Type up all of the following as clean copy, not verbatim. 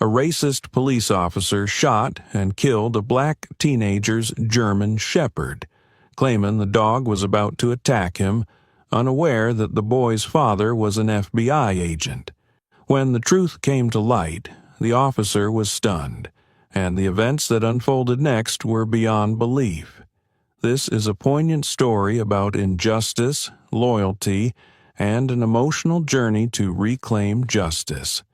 a racist police officer shot and killed a black teenager's German Shepherd, claiming the dog was about to attack him, unaware that the boy's father was an FBI agent. When the truth came to light, the officer was stunned, and the events that unfolded next were beyond belief. This is a poignant story about injustice, loyalty, and an emotional journey to reclaim justice.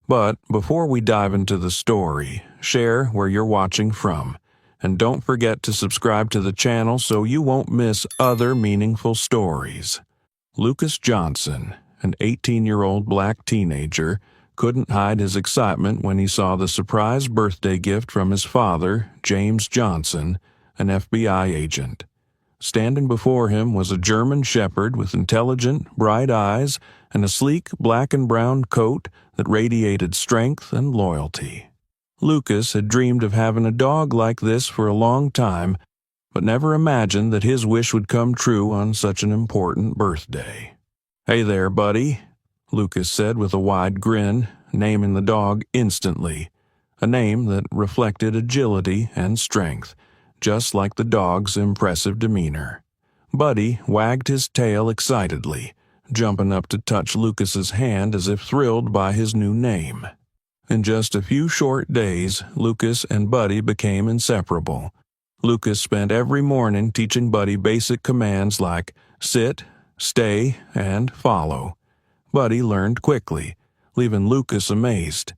But before we dive into the story, share where you're watching from, and don't forget to subscribe to the channel so you won't miss other meaningful stories. Lucas Johnson, an 18-year-old black teenager, couldn't hide his excitement when he saw the surprise birthday gift from his father, James Johnson, an FBI agent. Standing before him was a German Shepherd with intelligent, bright eyes and a sleek black and brown coat that radiated strength and loyalty. Lucas had dreamed of having a dog like this for a long time, but never imagined that his wish would come true on such an important birthday. "Hey there, buddy," Lucas said with a wide grin, naming the dog instantly, a name that reflected agility and strength, just like the dog's impressive demeanor. Buddy wagged his tail excitedly, jumping up to touch Lucas's hand as if thrilled by his new name. In just a few short days, Lucas and Buddy became inseparable. Lucas spent every morning teaching Buddy basic commands like sit, stay, and follow. Buddy learned quickly, leaving Lucas amazed.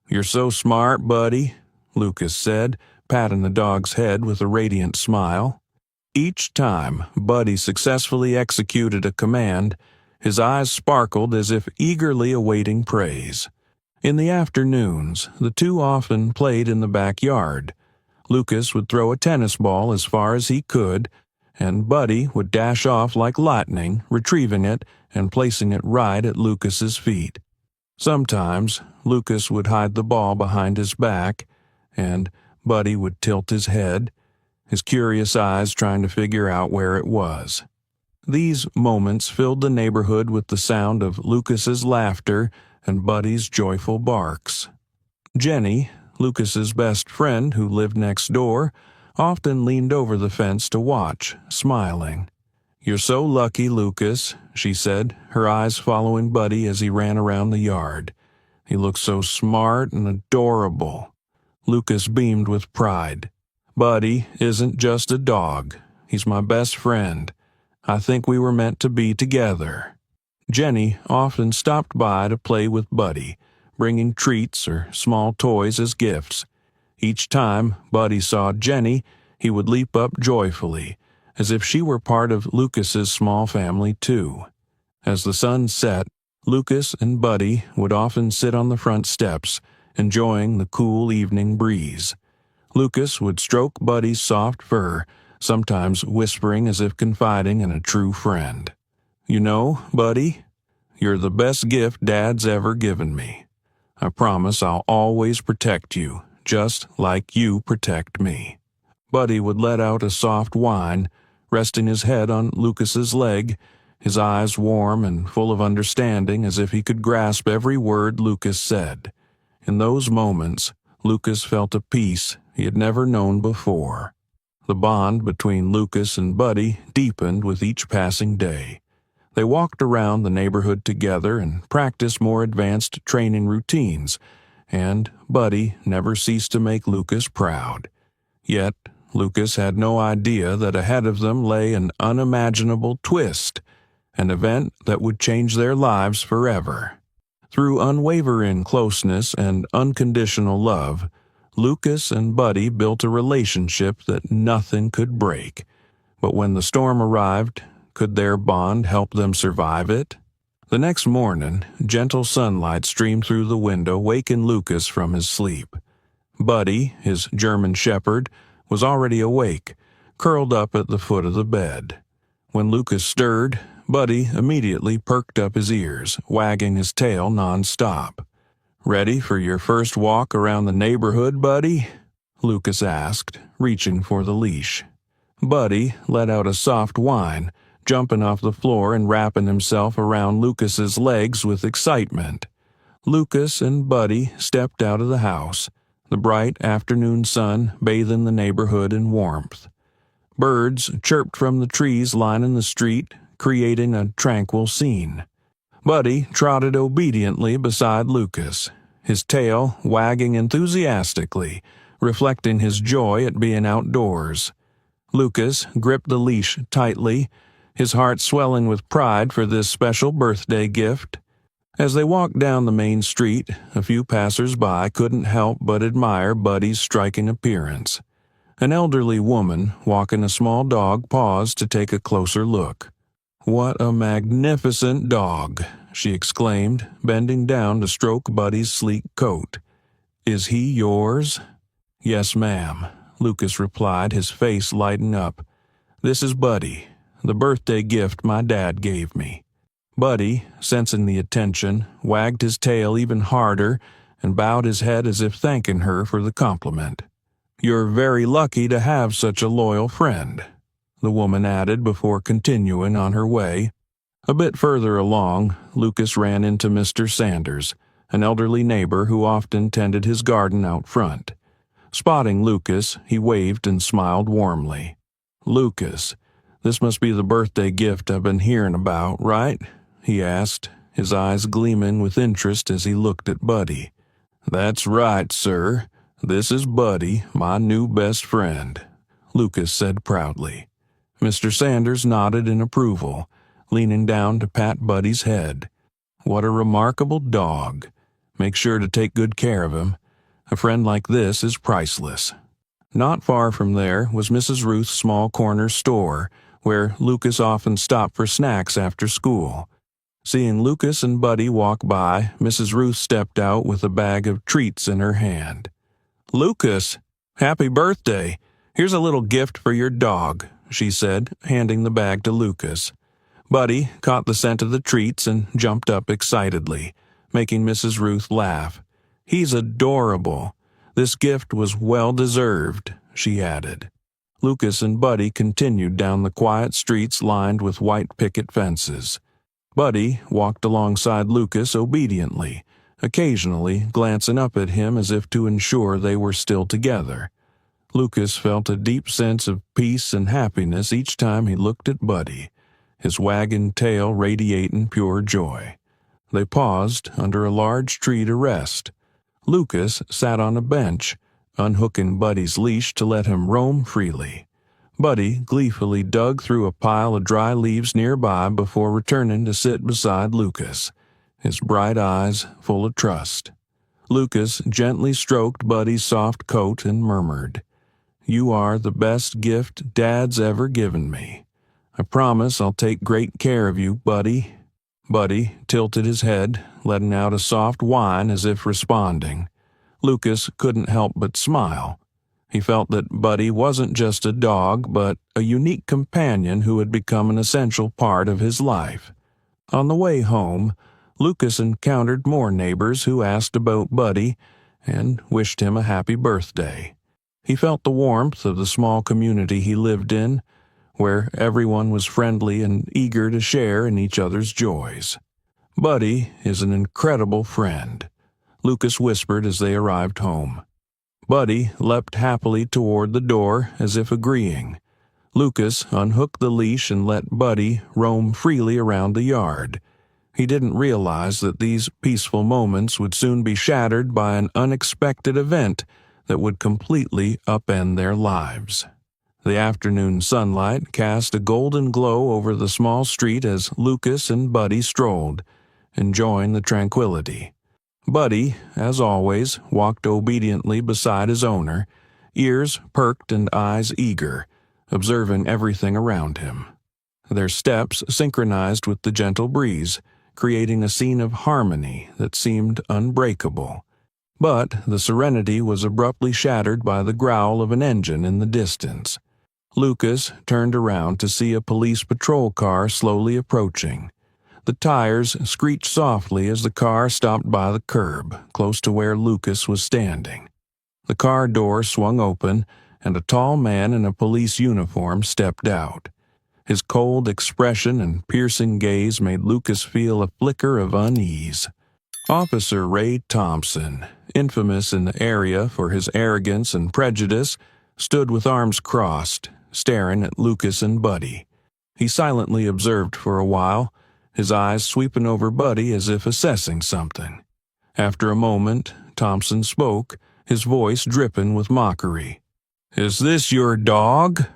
"You're so smart, Buddy," Lucas said, patting the dog's head with a radiant smile. Each time Buddy successfully executed a command, his eyes sparkled as if eagerly awaiting praise. In the afternoons, the two often played in the backyard. Lucas would throw a tennis ball as far as he could, and Buddy would dash off like lightning, retrieving it and placing it right at Lucas's feet. Sometimes Lucas would hide the ball behind his back, and Buddy would tilt his head, his curious eyes trying to figure out where it was. These moments filled the neighborhood with the sound of Lucas's laughter and Buddy's joyful barks. Jenny, Lucas's best friend who lived next door, often leaned over the fence to watch, smiling. "You're so lucky, Lucas," she said, her eyes following Buddy as he ran around the yard. "He looks so smart and adorable." Lucas beamed with pride. "Buddy isn't just a dog. He's my best friend. I think we were meant to be together." Jenny often stopped by to play with Buddy, bringing treats or small toys as gifts. Each time Buddy saw Jenny, he would leap up joyfully, as if she were part of Lucas's small family too. As the sun set, Lucas and Buddy would often sit on the front steps, enjoying the cool evening breeze. Lucas would stroke Buddy's soft fur, sometimes whispering as if confiding in a true friend. "You know, Buddy, you're the best gift Dad's ever given me. I promise I'll always protect you, just like you protect me." Buddy would let out a soft whine, resting his head on Lucas's leg, his eyes warm and full of understanding as if he could grasp every word Lucas said. In those moments, Lucas felt a peace he had never known before. The bond between Lucas and Buddy deepened with each passing day. They walked around the neighborhood together and practiced more advanced training routines, and Buddy never ceased to make Lucas proud. Yet, Lucas had no idea that ahead of them lay an unimaginable twist, an event that would change their lives forever. Through unwavering closeness and unconditional love, Lucas and Buddy built a relationship that nothing could break. But when the storm arrived, could their bond help them survive it? The next morning, gentle sunlight streamed through the window, waking Lucas from his sleep. Buddy, his German Shepherd, was already awake, curled up at the foot of the bed. When Lucas stirred, Buddy immediately perked up his ears, wagging his tail non-stop. "Ready for your first walk around the neighborhood, Buddy?" Lucas asked, reaching for the leash. Buddy let out a soft whine, jumping off the floor and wrapping himself around Lucas's legs with excitement. Lucas and Buddy stepped out of the house, the bright afternoon sun bathing the neighborhood in warmth. Birds chirped from the trees lining the street, creating a tranquil scene. Buddy trotted obediently beside Lucas, his tail wagging enthusiastically, reflecting his joy at being outdoors. Lucas gripped the leash tightly, his heart swelling with pride for this special birthday gift. As they walked down the main street, a few passers-by couldn't help but admire Buddy's striking appearance. An elderly woman walking a small dog paused to take a closer look. "What a magnificent dog!" she exclaimed, bending down to stroke Buddy's sleek coat. "Is he yours?" "Yes, ma'am," Lucas replied, his face lighting up. "This is Buddy, the birthday gift my dad gave me." Buddy, sensing the attention, wagged his tail even harder and bowed his head as if thanking her for the compliment. "You're very lucky to have such a loyal friend," the woman added before continuing on her way. A bit further along, Lucas ran into Mr. Sanders, an elderly neighbor who often tended his garden out front. Spotting Lucas, he waved and smiled warmly. "Lucas, this must be the birthday gift I've been hearing about, right?" he asked, his eyes gleaming with interest as he looked at Buddy. "That's right, sir. This is Buddy, my new best friend," Lucas said proudly. Mr. Sanders nodded in approval, leaning down to pat Buddy's head. "What a remarkable dog. Make sure to take good care of him. A friend like this is priceless." Not far from there was Mrs. Ruth's small corner store, where Lucas often stopped for snacks after school. Seeing Lucas and Buddy walk by, Mrs. Ruth stepped out with a bag of treats in her hand. "Lucas, happy birthday. Here's a little gift for your dog," she said, handing the bag to Lucas. Buddy caught the scent of the treats and jumped up excitedly, making Mrs. Ruth laugh. "He's adorable. This gift was well-deserved," she added. Lucas and Buddy continued down the quiet streets lined with white picket fences. Buddy walked alongside Lucas obediently, occasionally glancing up at him as if to ensure they were still together. Lucas felt a deep sense of peace and happiness each time he looked at Buddy, his wagging tail radiating pure joy. They paused under a large tree to rest. Lucas sat on a bench, unhooking Buddy's leash to let him roam freely. Buddy gleefully dug through a pile of dry leaves nearby before returning to sit beside Lucas, his bright eyes full of trust. Lucas gently stroked Buddy's soft coat and murmured, "You are the best gift Dad's ever given me. I promise I'll take great care of you, Buddy." Buddy tilted his head, letting out a soft whine as if responding. Lucas couldn't help but smile. He felt that Buddy wasn't just a dog, but a unique companion who had become an essential part of his life. On the way home, Lucas encountered more neighbors who asked about Buddy and wished him a happy birthday. He felt the warmth of the small community he lived in, where everyone was friendly and eager to share in each other's joys. "Buddy is an incredible friend," Lucas whispered as they arrived home. Buddy leapt happily toward the door as if agreeing. Lucas unhooked the leash and let Buddy roam freely around the yard. He didn't realize that these peaceful moments would soon be shattered by an unexpected event that would completely upend their lives. The afternoon sunlight cast a golden glow over the small street as Lucas and Buddy strolled, enjoying the tranquility. Buddy, as always, walked obediently beside his owner, ears perked and eyes eager, observing everything around him. Their steps synchronized with the gentle breeze, creating a scene of harmony that seemed unbreakable. But the serenity was abruptly shattered by the growl of an engine in the distance. Lucas turned around to see a police patrol car slowly approaching. The tires screeched softly as the car stopped by the curb, close to where Lucas was standing. The car door swung open, and a tall man in a police uniform stepped out. His cold expression and piercing gaze made Lucas feel a flicker of unease. Officer Ray Thompson, infamous in the area for his arrogance and prejudice, stood with arms crossed, staring at Lucas and Buddy. He silently observed for a while, his eyes sweeping over Buddy as if assessing something. After a moment, Thompson spoke, his voice dripping with mockery. "Is this your dog?"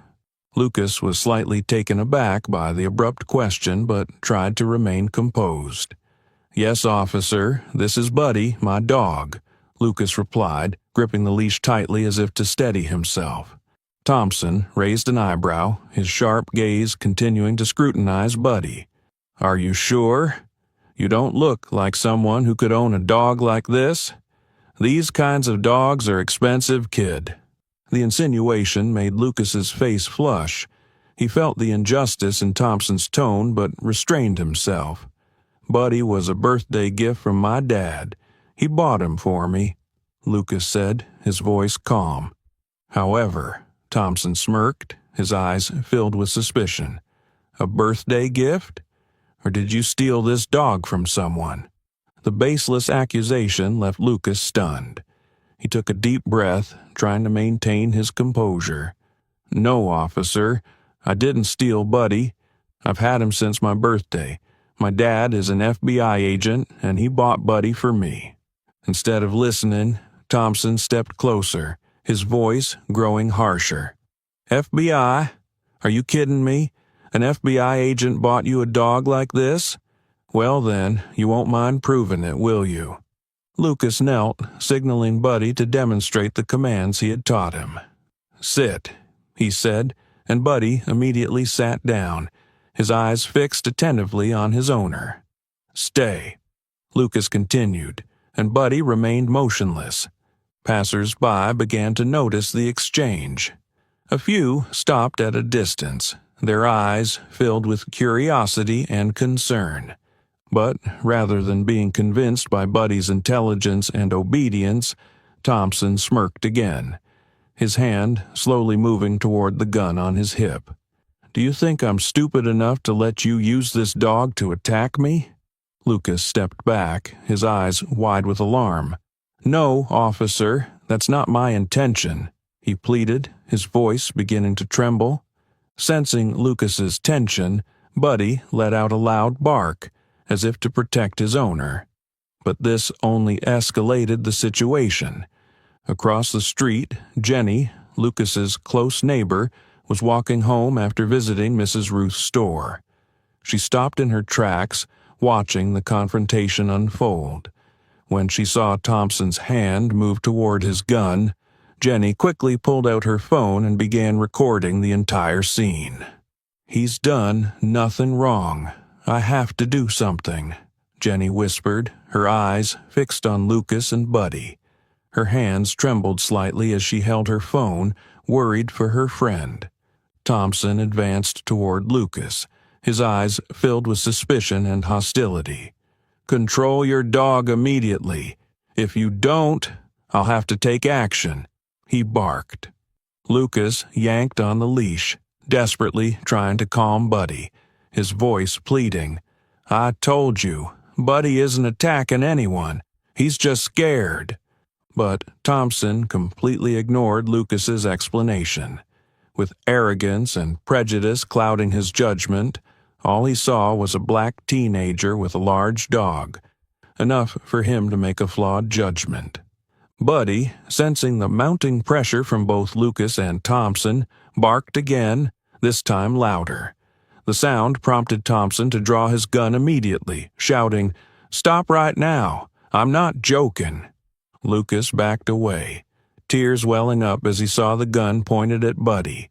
Lucas was slightly taken aback by the abrupt question but tried to remain composed. "Yes, officer, this is Buddy, my dog," Lucas replied, gripping the leash tightly as if to steady himself. Thompson raised an eyebrow, his sharp gaze continuing to scrutinize Buddy. "Are you sure? You don't look like someone who could own a dog like this. These kinds of dogs are expensive, kid." The insinuation made Lucas's face flush. He felt the injustice in Thompson's tone but restrained himself. "Buddy was a birthday gift from my dad. He bought him for me," Lucas said, his voice calm. "However," Thompson smirked, his eyes filled with suspicion. "A birthday gift? Or did you steal this dog from someone?" The baseless accusation left Lucas stunned. He took a deep breath, trying to maintain his composure. "No, officer, I didn't steal Buddy. I've had him since my birthday. My dad is an FBI agent, and he bought Buddy for me." Instead of listening, Thompson stepped closer, his voice growing harsher. "FBI? Are you kidding me? An FBI agent bought you a dog like this? Well then, you won't mind proving it, will you?" Lucas knelt, signaling Buddy to demonstrate the commands he had taught him. "Sit," he said, and Buddy immediately sat down, his eyes fixed attentively on his owner. "Stay," Lucas continued, and Buddy remained motionless. Passers-by began to notice the exchange. A few stopped at a distance, their eyes filled with curiosity and concern. But rather than being convinced by Buddy's intelligence and obedience, Thompson smirked again, his hand slowly moving toward the gun on his hip. "Do you think I'm stupid enough to let you use this dog to attack me?" Lucas stepped back, his eyes wide with alarm. "No, officer, that's not my intention," he pleaded, his voice beginning to tremble. Sensing Lucas's tension, Buddy let out a loud bark, as if to protect his owner. But this only escalated the situation. Across the street, Jenny, Lucas's close neighbor, was walking home after visiting Mrs. Ruth's store. She stopped in her tracks, watching the confrontation unfold. When she saw Thompson's hand move toward his gun, Jenny quickly pulled out her phone and began recording the entire scene. "He's done nothing wrong. I have to do something," Jenny whispered, her eyes fixed on Lucas and Buddy. Her hands trembled slightly as she held her phone, worried for her friend. Thompson advanced toward Lucas, his eyes filled with suspicion and hostility. "Control your dog immediately. If you don't, I'll have to take action," he barked. Lucas yanked on the leash, desperately trying to calm Buddy, his voice pleading. "I told you, Buddy isn't attacking anyone. He's just scared." But Thompson completely ignored Lucas's explanation. With arrogance and prejudice clouding his judgment, all he saw was a black teenager with a large dog, enough for him to make a flawed judgment. Buddy, sensing the mounting pressure from both Lucas and Thompson, barked again, this time louder. The sound prompted Thompson to draw his gun immediately, shouting, "Stop right now! I'm not joking!" Lucas backed away, tears welling up as he saw the gun pointed at Buddy.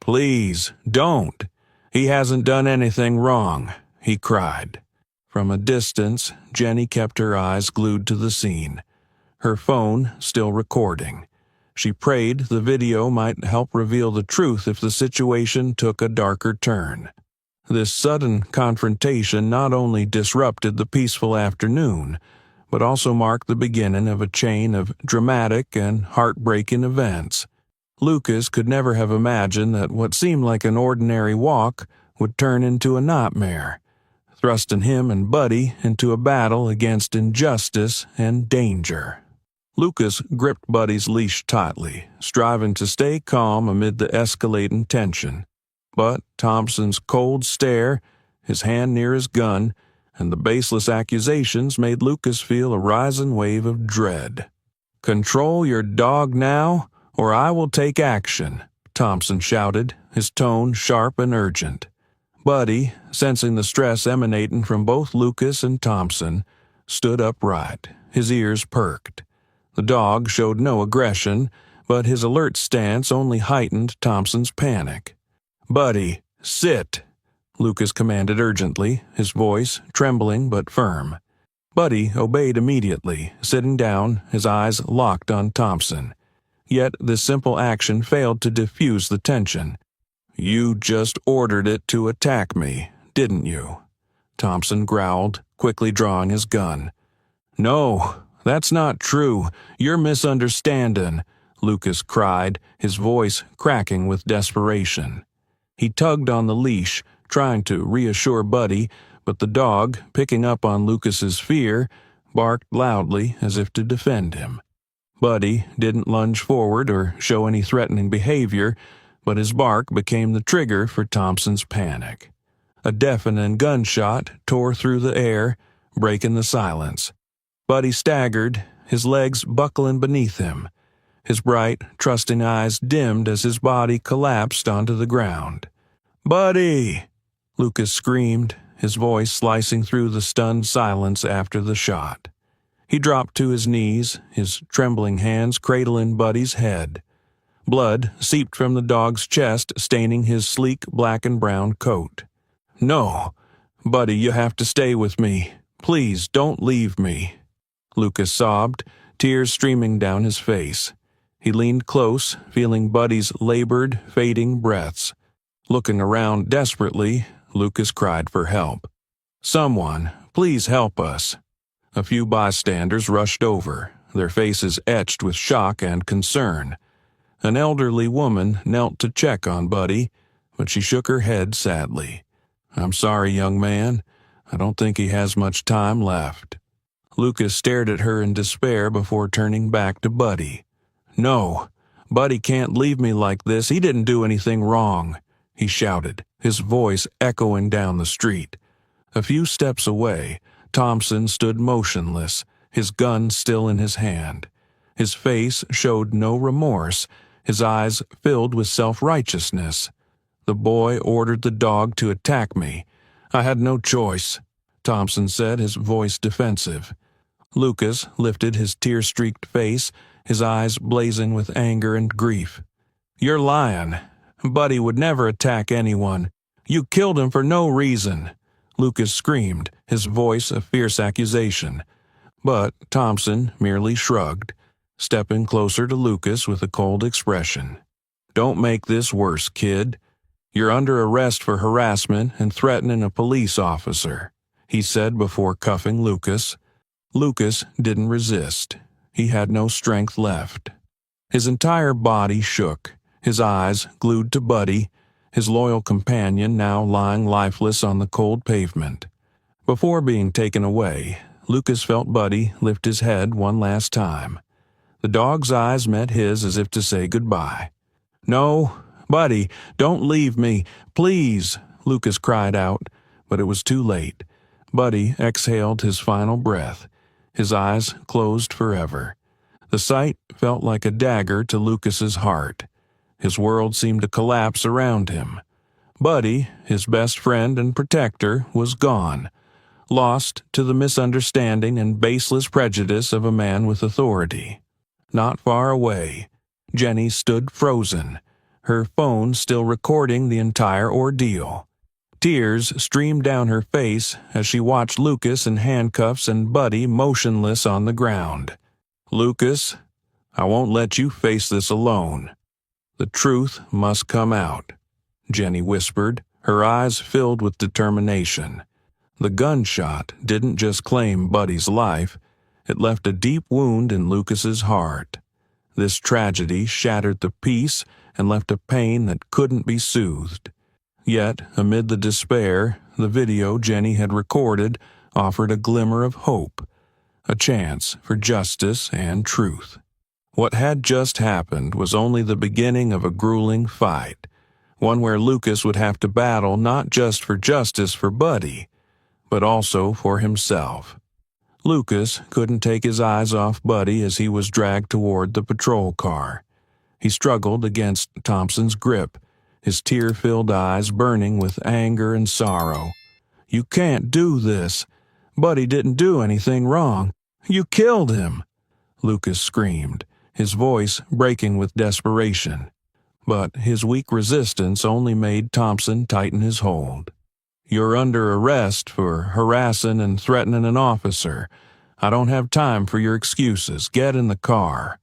"Please, don't! He hasn't done anything wrong," he cried. From a distance, Jenny kept her eyes glued to the scene, her phone still recording. She prayed the video might help reveal the truth if the situation took a darker turn. This sudden confrontation not only disrupted the peaceful afternoon, but also marked the beginning of a chain of dramatic and heartbreaking events. Lucas could never have imagined that what seemed like an ordinary walk would turn into a nightmare. thrusting him and Buddy into a battle against injustice and danger. Lucas gripped Buddy's leash tightly, striving to stay calm amid the escalating tension. But Thompson's cold stare, his hand near his gun, and the baseless accusations made Lucas feel a rising wave of dread. "Control your dog now, or I will take action," Thompson shouted, his tone sharp and urgent. Buddy, sensing the stress emanating from both Lucas and Thompson, stood upright, his ears perked. The dog showed no aggression, but his alert stance only heightened Thompson's panic. "Buddy, sit," Lucas commanded urgently, his voice trembling but firm. Buddy obeyed immediately, sitting down, his eyes locked on Thompson. Yet this simple action failed to diffuse the tension. "You just ordered it to attack me, didn't you?" Thompson growled, quickly drawing his gun. "No, that's not true. You're misunderstanding," Lucas cried, his voice cracking with desperation. He tugged on the leash, trying to reassure Buddy, but the dog, picking up on Lucas's fear, barked loudly as if to defend him. Buddy didn't lunge forward or show any threatening behavior, but his bark became the trigger for Thompson's panic. A deafening gunshot tore through the air, breaking the silence. Buddy staggered, his legs buckling beneath him. His bright, trusting eyes dimmed as his body collapsed onto the ground. "Buddy!" Lucas screamed, his voice slicing through the stunned silence after the shot. He dropped to his knees, his trembling hands cradling Buddy's head. Blood seeped from the dog's chest, staining his sleek black and brown coat. "No, Buddy, you have to stay with me. Please, don't leave me," Lucas sobbed, tears streaming down his face. He leaned close, feeling Buddy's labored, fading breaths. Looking around desperately, Lucas cried for help. "Someone, please help us." A few bystanders rushed over, their faces etched with shock and concern. An elderly woman knelt to check on Buddy, but she shook her head sadly. "I'm sorry, young man. I don't think he has much time left." Lucas stared at her in despair before turning back to Buddy. "No, Buddy can't leave me like this. He didn't do anything wrong," he shouted, his voice echoing down the street. A few steps away, Thompson stood motionless, his gun still in his hand. His face showed no remorse, his eyes filled with self-righteousness. "The boy ordered the dog to attack me. I had no choice," Thompson said, his voice defensive. Lucas lifted his tear-streaked face, his eyes blazing with anger and grief. "You're lying. Buddy would never attack anyone. You killed him for no reason," Lucas screamed, his voice a fierce accusation. But Thompson merely shrugged, stepping closer to Lucas with a cold expression. "Don't make this worse, kid. You're under arrest for harassment and threatening a police officer," he said before cuffing Lucas. Lucas didn't resist. He had no strength left. His entire body shook, his eyes glued to Buddy, his loyal companion now lying lifeless on the cold pavement. Before being taken away, Lucas felt Buddy lift his head one last time. The dog's eyes met his as if to say goodbye. "No, Buddy, don't leave me, please," Lucas cried out, but it was too late. Buddy exhaled his final breath, his eyes closed forever. The sight felt like a dagger to Lucas's heart. His world seemed to collapse around him. Buddy, his best friend and protector, was gone, lost to the misunderstanding and baseless prejudice of a man with authority. Not far away, Jenny stood frozen, her phone still recording the entire ordeal. Tears streamed down her face as she watched Lucas in handcuffs and Buddy motionless on the ground. "Lucas, I won't let you face this alone. The truth must come out," Jenny whispered, her eyes filled with determination. The gunshot didn't just claim Buddy's life, it left a deep wound in Lucas's heart. This tragedy shattered the peace and left a pain that couldn't be soothed. Yet, amid the despair, the video Jenny had recorded offered a glimmer of hope, a chance for justice and truth. What had just happened was only the beginning of a grueling fight, one where Lucas would have to battle not just for justice for Buddy, but also for himself. Lucas couldn't take his eyes off Buddy as he was dragged toward the patrol car. He struggled against Thompson's grip, his tear-filled eyes burning with anger and sorrow. "You can't do this. Buddy didn't do anything wrong. You killed him," Lucas screamed, his voice breaking with desperation. But his weak resistance only made Thompson tighten his hold. "You're under arrest for harassing and threatening an officer. I don't have time for your excuses. Get in the car,"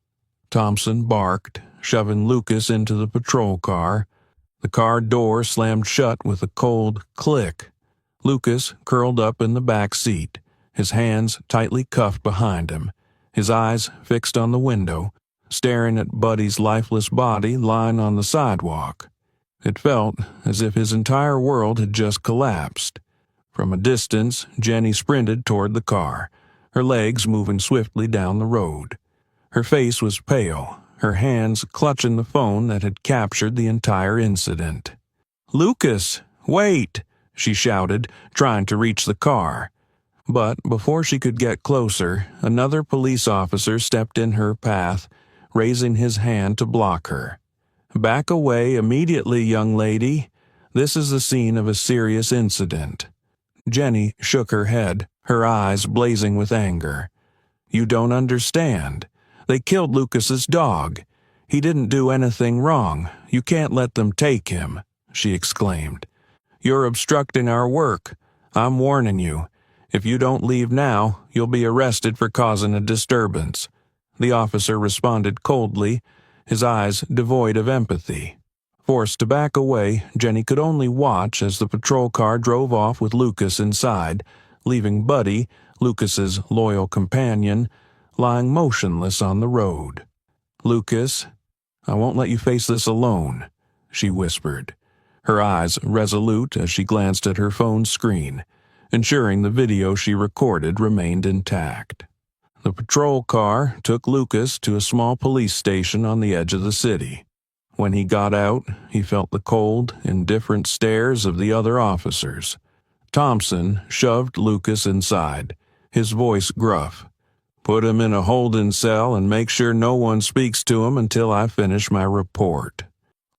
Thompson barked, shoving Lucas into the patrol car. The car door slammed shut with a cold click. Lucas curled up in the back seat, his hands tightly cuffed behind him, his eyes fixed on the window, staring at Buddy's lifeless body lying on the sidewalk. It felt as if his entire world had just collapsed. From a distance, Jenny sprinted toward the car, her legs moving swiftly down the road. Her face was pale, her hands clutching the phone that had captured the entire incident. "Lucas, wait!" she shouted, trying to reach the car. But before she could get closer, another police officer stepped in her path, raising his hand to block her. "Back away immediately, young lady. This is the scene of a serious incident." Jenny shook her head, her eyes blazing with anger. "You don't understand. They killed Lucas's dog. He didn't do anything wrong. You can't let them take him," she exclaimed. "You're obstructing our work. I'm warning you. If you don't leave now, you'll be arrested for causing a disturbance." The officer responded coldly, his eyes devoid of empathy. Forced to back away, Jenny could only watch as the patrol car drove off with Lucas inside, leaving Buddy, Lucas's loyal companion, lying motionless on the road. "Lucas, I won't let you face this alone," she whispered, her eyes resolute as she glanced at her phone screen, ensuring the video she recorded remained intact. The patrol car took Lucas to a small police station on the edge of the city. When he got out, he felt the cold, indifferent stares of the other officers. Thompson shoved Lucas inside, his voice gruff. "Put him in a holding cell and make sure no one speaks to him until I finish my report."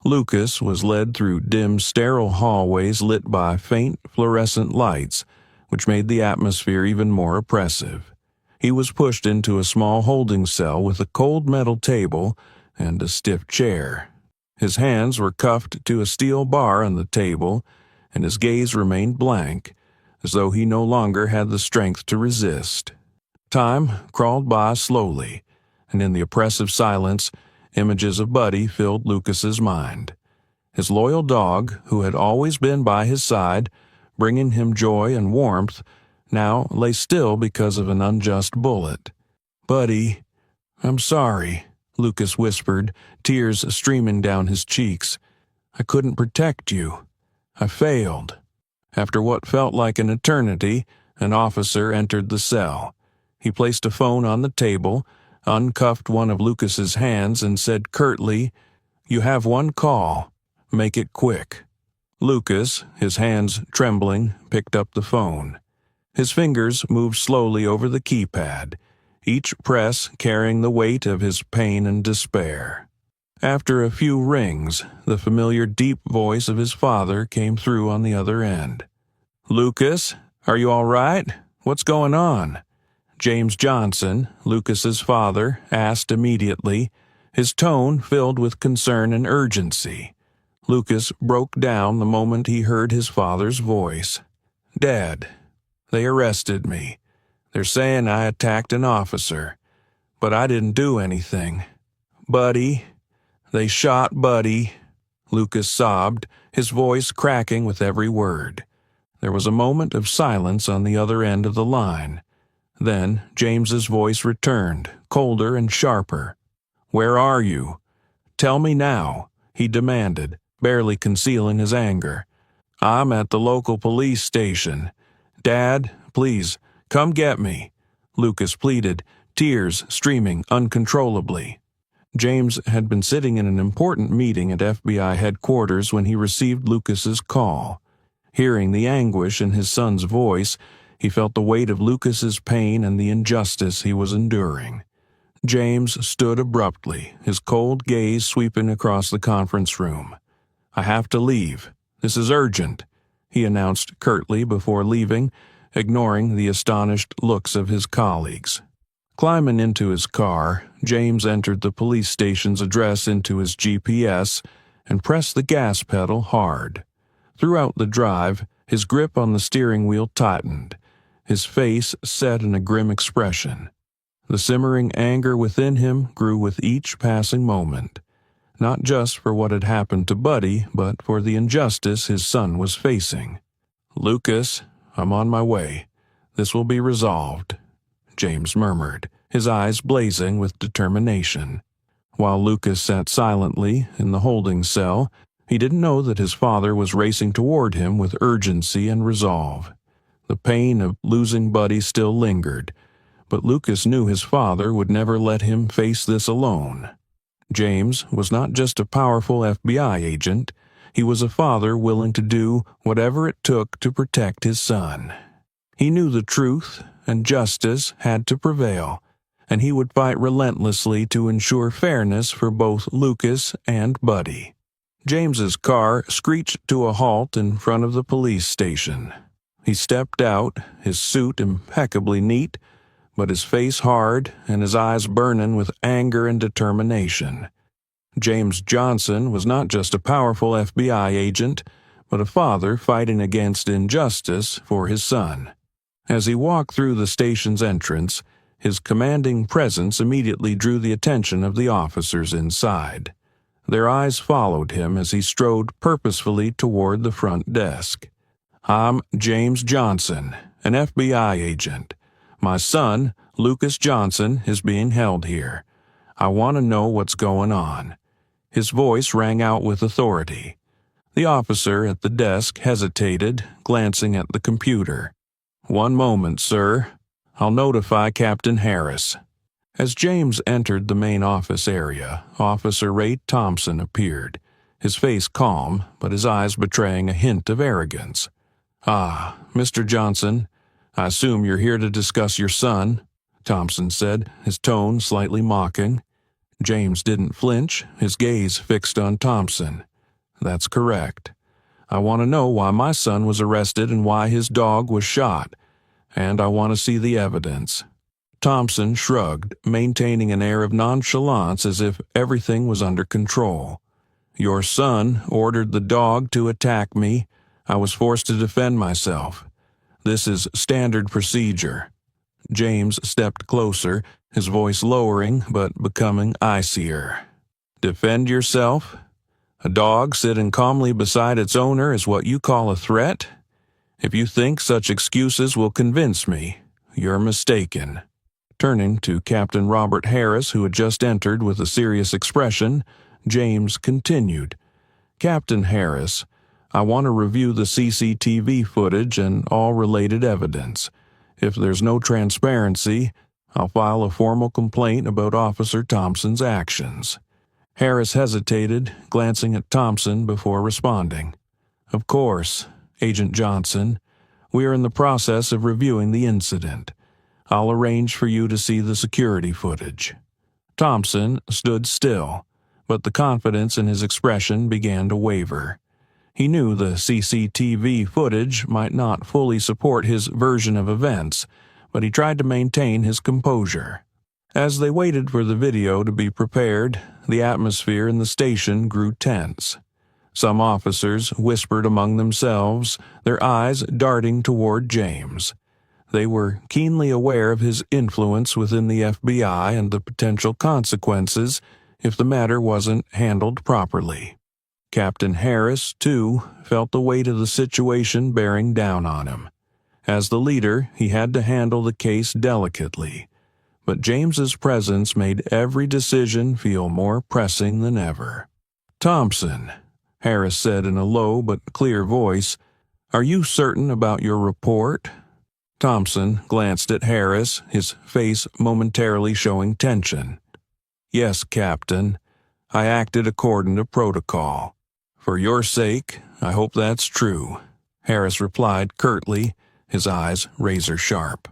Lucas was led through dim, sterile hallways lit by faint, fluorescent lights, which made the atmosphere even more oppressive. He was pushed into a small holding cell with a cold metal table and a stiff chair. His hands were cuffed to a steel bar on the table, and his gaze remained blank, as though he no longer had the strength to resist. Time crawled by slowly, and in the oppressive silence, images of Buddy filled Lucas's mind. His loyal dog, who had always been by his side, bringing him joy and warmth, now lay still because of an unjust bullet. "Buddy, I'm sorry," Lucas whispered, tears streaming down his cheeks. "I couldn't protect you. I failed." After what felt like an eternity, an officer entered the cell. He placed a phone on the table, uncuffed one of Lucas's hands, and said curtly, "You have one call. Make it quick." Lucas, his hands trembling, picked up the phone. His fingers moved slowly over the keypad, each press carrying the weight of his pain and despair. After a few rings, the familiar deep voice of his father came through on the other end. "Lucas, are you all right? What's going on?" James Johnson, Lucas's father, asked immediately, his tone filled with concern and urgency. Lucas broke down the moment he heard his father's voice. "Dad, they arrested me. They're saying I attacked an officer, but I didn't do anything. Buddy, they shot Buddy," Lucas sobbed, his voice cracking with every word. There was a moment of silence on the other end of the line. Then James's voice returned, colder and sharper. "Where are you? Tell me now," he demanded, barely concealing his anger. I'm at the local police station. Dad, please, come get me, Lucas pleaded, tears streaming uncontrollably. James had been sitting in an important meeting at FBI headquarters when he received Lucas's call. Hearing the anguish in his son's voice, he felt the weight of Lucas's pain and the injustice he was enduring. James stood abruptly, his cold gaze sweeping across the conference room. "I have to leave. This is urgent," he announced curtly before leaving, ignoring the astonished looks of his colleagues. Climbing into his car, James entered the police station's address into his GPS and pressed the gas pedal hard. Throughout the drive, his grip on the steering wheel tightened, his face set in a grim expression. The simmering anger within him grew with each passing moment, not just for what had happened to Buddy, but for the injustice his son was facing. "Lucas, I'm on my way. This will be resolved," James murmured, his eyes blazing with determination. While Lucas sat silently in the holding cell, he didn't know that his father was racing toward him with urgency and resolve. The pain of losing Buddy still lingered, but Lucas knew his father would never let him face this alone. James was not just a powerful FBI agent, he was a father willing to do whatever it took to protect his son. He knew the truth and justice had to prevail, and he would fight relentlessly to ensure fairness for both Lucas and Buddy. James's car screeched to a halt in front of the police station. He stepped out, his suit impeccably neat, but his face hard and his eyes burning with anger and determination. James Johnson was not just a powerful FBI agent, but a father fighting against injustice for his son. As he walked through the station's entrance, his commanding presence immediately drew the attention of the officers inside. Their eyes followed him as he strode purposefully toward the front desk. "I'm James Johnson, an FBI agent. My son, Lucas Johnson, is being held here. I want to know what's going on." His voice rang out with authority. The officer at the desk hesitated, glancing at the computer. "One moment, sir. I'll notify Captain Harris." As James entered the main office area, Officer Ray Thompson appeared, his face calm, but his eyes betraying a hint of arrogance. "Ah, Mr. Johnson, I assume you're here to discuss your son," Thompson said, his tone slightly mocking. James didn't flinch, his gaze fixed on Thompson. "That's correct. I want to know why my son was arrested and why his dog was shot, and I want to see the evidence." Thompson shrugged, maintaining an air of nonchalance as if everything was under control. "Your son ordered the dog to attack me. I was forced to defend myself. This is standard procedure." James stepped closer, his voice lowering but becoming icier. "Defend yourself? A dog sitting calmly beside its owner is what you call a threat? If you think such excuses will convince me, you're mistaken." Turning to Captain Robert Harris, who had just entered with a serious expression, James continued, "Captain Harris, I want to review the CCTV footage and all related evidence. If there's no transparency, I'll file a formal complaint about Officer Thompson's actions." Harris hesitated, glancing at Thompson before responding. "Of course, Agent Johnson. We are in the process of reviewing the incident. I'll arrange for you to see the security footage." Thompson stood still, but the confidence in his expression began to waver. He knew the CCTV footage might not fully support his version of events, but he tried to maintain his composure. As they waited for the video to be prepared, the atmosphere in the station grew tense. Some officers whispered among themselves, their eyes darting toward James. They were keenly aware of his influence within the FBI and the potential consequences if the matter wasn't handled properly. Captain Harris, too, felt the weight of the situation bearing down on him. As the leader, he had to handle the case delicately, but James's presence made every decision feel more pressing than ever. "Thompson," Harris said in a low but clear voice, Are you certain about your report? Thompson glanced at Harris, his face momentarily showing tension. Yes, Captain. I acted according to protocol. For your sake, I hope that's true, Harris replied curtly, his eyes razor-sharp.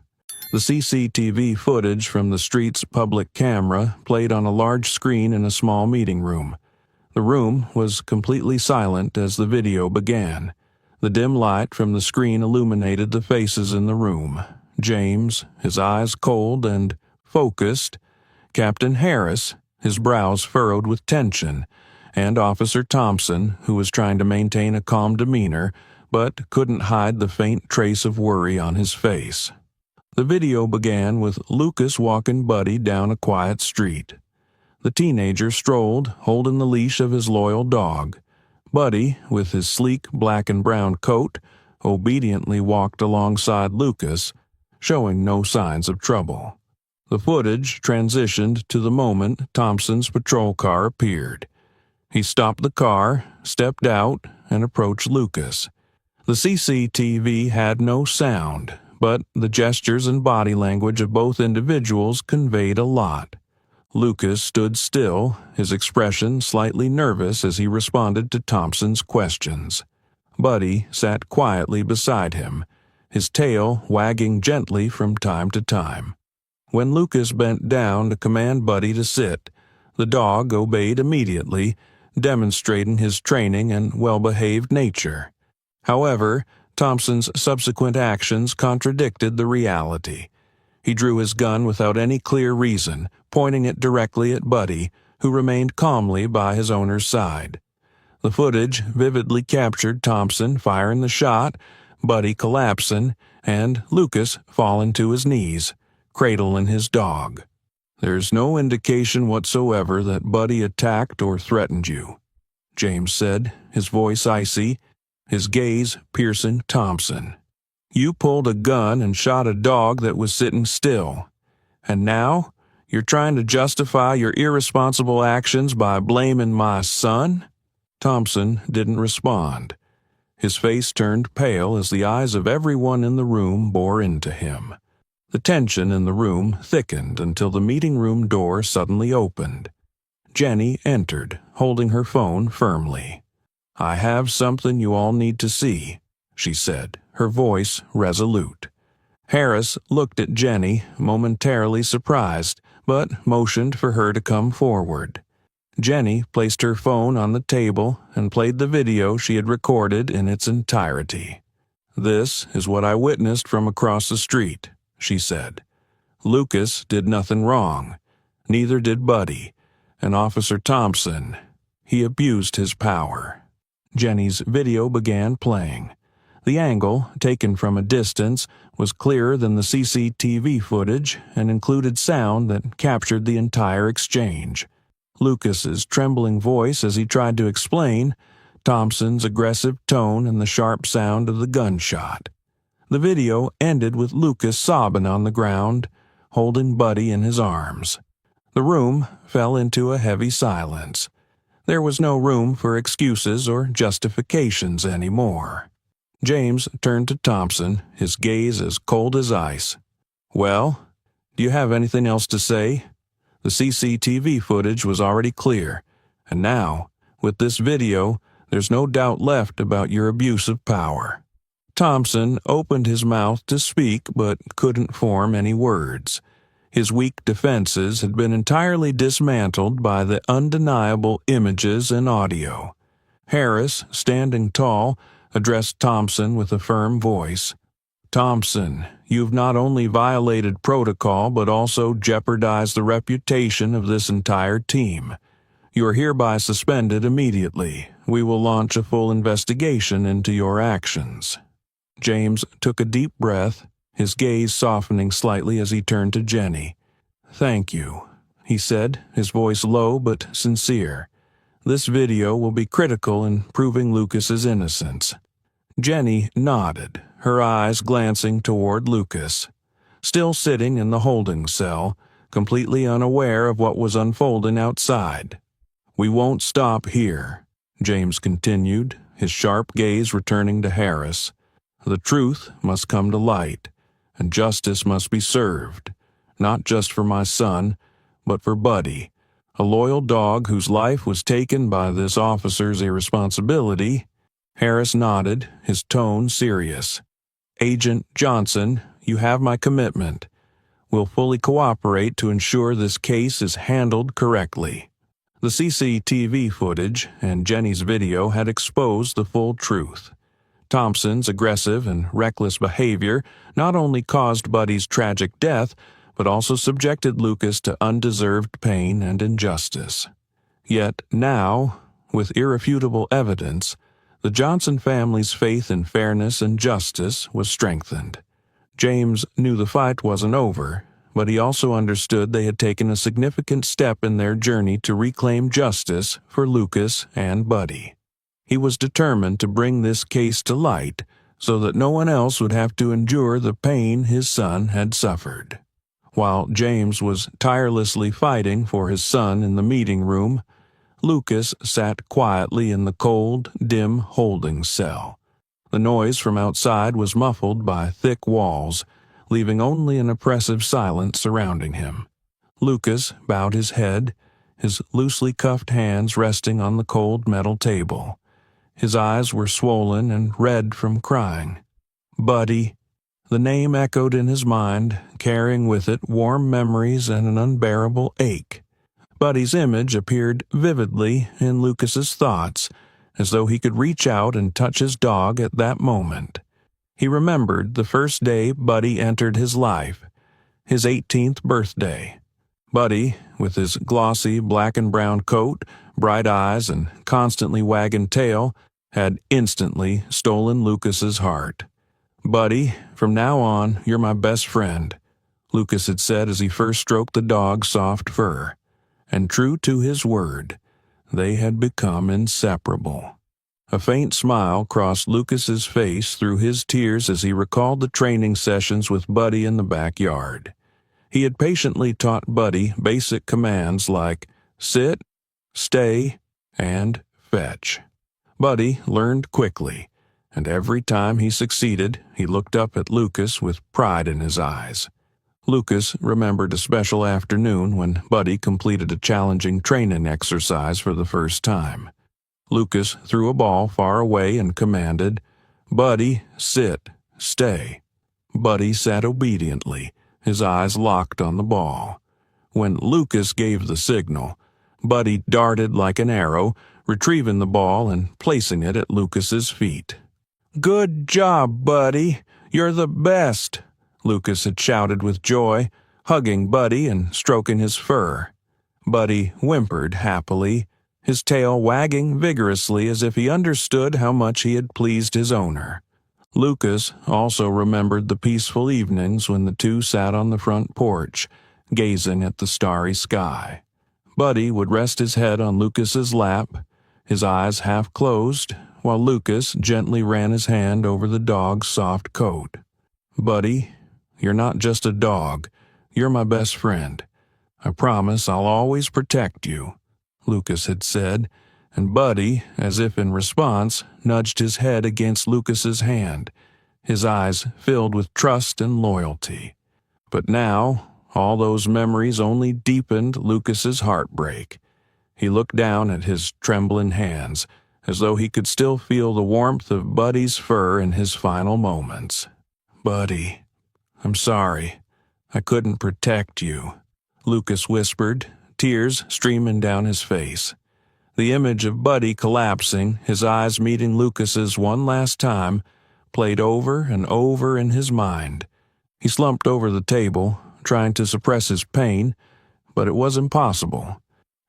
The CCTV footage from the street's public camera played on a large screen in a small meeting room. The room was completely silent as the video began. The dim light from the screen illuminated the faces in the room. James, his eyes cold and focused, Captain Harris, his brows furrowed with tension, and Officer Thompson, who was trying to maintain a calm demeanor but couldn't hide the faint trace of worry on his face. The video began with Lucas walking Buddy down a quiet street. The teenager strolled, holding the leash of his loyal dog. Buddy, with his sleek black and brown coat, obediently walked alongside Lucas, showing no signs of trouble. The footage transitioned to the moment Thompson's patrol car appeared. He stopped the car, stepped out, and approached Lucas. The CCTV had no sound, but the gestures and body language of both individuals conveyed a lot. Lucas stood still, his expression slightly nervous as he responded to Thompson's questions. Buddy sat quietly beside him, his tail wagging gently from time to time. When Lucas bent down to command Buddy to sit, the dog obeyed immediately, demonstrating his training and well-behaved nature. However, Thompson's subsequent actions contradicted the reality. He drew his gun without any clear reason, pointing it directly at Buddy, who remained calmly by his owner's side. The footage vividly captured Thompson firing the shot, Buddy collapsing, and Lucas falling to his knees, cradling his dog. There's no indication whatsoever that Buddy attacked or threatened you, James said, his voice icy, his gaze piercing Thompson. You pulled a gun and shot a dog that was sitting still. And now, you're trying to justify your irresponsible actions by blaming my son? Thompson didn't respond. His face turned pale as the eyes of everyone in the room bore into him. The tension in the room thickened until the meeting room door suddenly opened. Jenny entered, holding her phone firmly. I have something you all need to see, she said, her voice resolute. Harris looked at Jenny, momentarily surprised, but motioned for her to come forward. Jenny placed her phone on the table and played the video she had recorded in its entirety. This is what I witnessed from across the street, she said. Lucas did nothing wrong. Neither did Buddy. And Officer Thompson, he abused his power. Jenny's video began playing. The angle, taken from a distance, was clearer than the CCTV footage and included sound that captured the entire exchange. Lucas's trembling voice as he tried to explain, Thompson's aggressive tone and the sharp sound of the gunshot. The video ended with Lucas sobbing on the ground, holding Buddy in his arms. The room fell into a heavy silence. There was no room for excuses or justifications anymore. James turned to Thompson, his gaze as cold as ice. Well, do you have anything else to say? The CCTV footage was already clear, and now, with this video, there's no doubt left about your abuse of power. Thompson opened his mouth to speak but couldn't form any words. His weak defenses had been entirely dismantled by the undeniable images and audio. Harris, standing tall, addressed Thompson with a firm voice. Thompson, you've not only violated protocol but also jeopardized the reputation of this entire team. You are hereby suspended immediately. We will launch a full investigation into your actions. James took a deep breath, his gaze softening slightly as he turned to Jenny. Thank you, he said, his voice low but sincere. This video will be critical in proving Lucas's innocence. Jenny nodded, her eyes glancing toward Lucas. Still sitting in the holding cell, completely unaware of what was unfolding outside. We won't stop here, James continued, his sharp gaze returning to Harris. The truth must come to light, and justice must be served, not just for my son, but for Buddy, a loyal dog whose life was taken by this officer's irresponsibility. Harris nodded, his tone serious. Agent Johnson, you have my commitment. We'll fully cooperate to ensure this case is handled correctly. The CCTV footage and Jenny's video had exposed the full truth. Thompson's aggressive and reckless behavior not only caused Buddy's tragic death, but also subjected Lucas to undeserved pain and injustice. Yet now, with irrefutable evidence, the Johnson family's faith in fairness and justice was strengthened. James knew the fight wasn't over, but he also understood they had taken a significant step in their journey to reclaim justice for Lucas and Buddy. He was determined to bring this case to light so that no one else would have to endure the pain his son had suffered. While James was tirelessly fighting for his son in the meeting room, Lucas sat quietly in the cold, dim holding cell. The noise from outside was muffled by thick walls, leaving only an oppressive silence surrounding him. Lucas bowed his head, his loosely cuffed hands resting on the cold metal table. His eyes were swollen and red from crying. Buddy. The name echoed in his mind, carrying with it warm memories and an unbearable ache. Buddy's image appeared vividly in Lucas's thoughts, as though he could reach out and touch his dog at that moment. He remembered the first day Buddy entered his life, his 18th birthday. Buddy, with his glossy black and brown coat, bright eyes, and constantly wagging tail, had instantly stolen Lucas's heart. Buddy, from now on, you're my best friend, Lucas had said as he first stroked the dog's soft fur. And true to his word, they had become inseparable. A faint smile crossed Lucas's face through his tears as he recalled the training sessions with Buddy in the backyard. He had patiently taught Buddy basic commands like sit, stay, and fetch. Buddy learned quickly, and every time he succeeded, he looked up at Lucas with pride in his eyes. Lucas remembered a special afternoon when Buddy completed a challenging training exercise for the first time. Lucas threw a ball far away and commanded, "Buddy, sit, stay." Buddy sat obediently, his eyes locked on the ball. When Lucas gave the signal, Buddy darted like an arrow, retrieving the ball and placing it at Lucas's feet. "Good job, Buddy! You're the best!" Lucas had shouted with joy, hugging Buddy and stroking his fur. Buddy whimpered happily, his tail wagging vigorously as if he understood how much he had pleased his owner. Lucas also remembered the peaceful evenings when the two sat on the front porch, gazing at the starry sky. Buddy would rest his head on Lucas's lap, his eyes half closed, while Lucas gently ran his hand over the dog's soft coat. "Buddy, you're not just a dog, you're my best friend. I promise I'll always protect you," Lucas had said, and Buddy, as if in response, nudged his head against Lucas's hand, his eyes filled with trust and loyalty. But now, all those memories only deepened Lucas's heartbreak. He looked down at his trembling hands, as though he could still feel the warmth of Buddy's fur in his final moments. "Buddy, I'm sorry. I couldn't protect you," Lucas whispered, tears streaming down his face. The image of Buddy collapsing, his eyes meeting Lucas's one last time, played over and over in his mind. He slumped over the table, trying to suppress his pain, but it was impossible.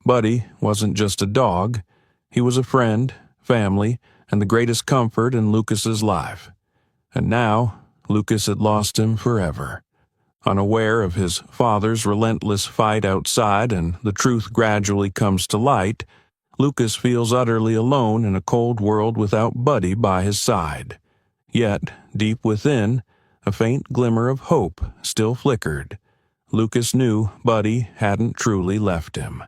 Buddy wasn't just a dog. He was a friend, family, and the greatest comfort in Lucas's life. And now, Lucas had lost him forever. Unaware of his father's relentless fight outside and the truth gradually comes to light, Lucas feels utterly alone in a cold world without Buddy by his side. Yet, deep within, a faint glimmer of hope still flickered. Lucas knew Buddy hadn't truly left him.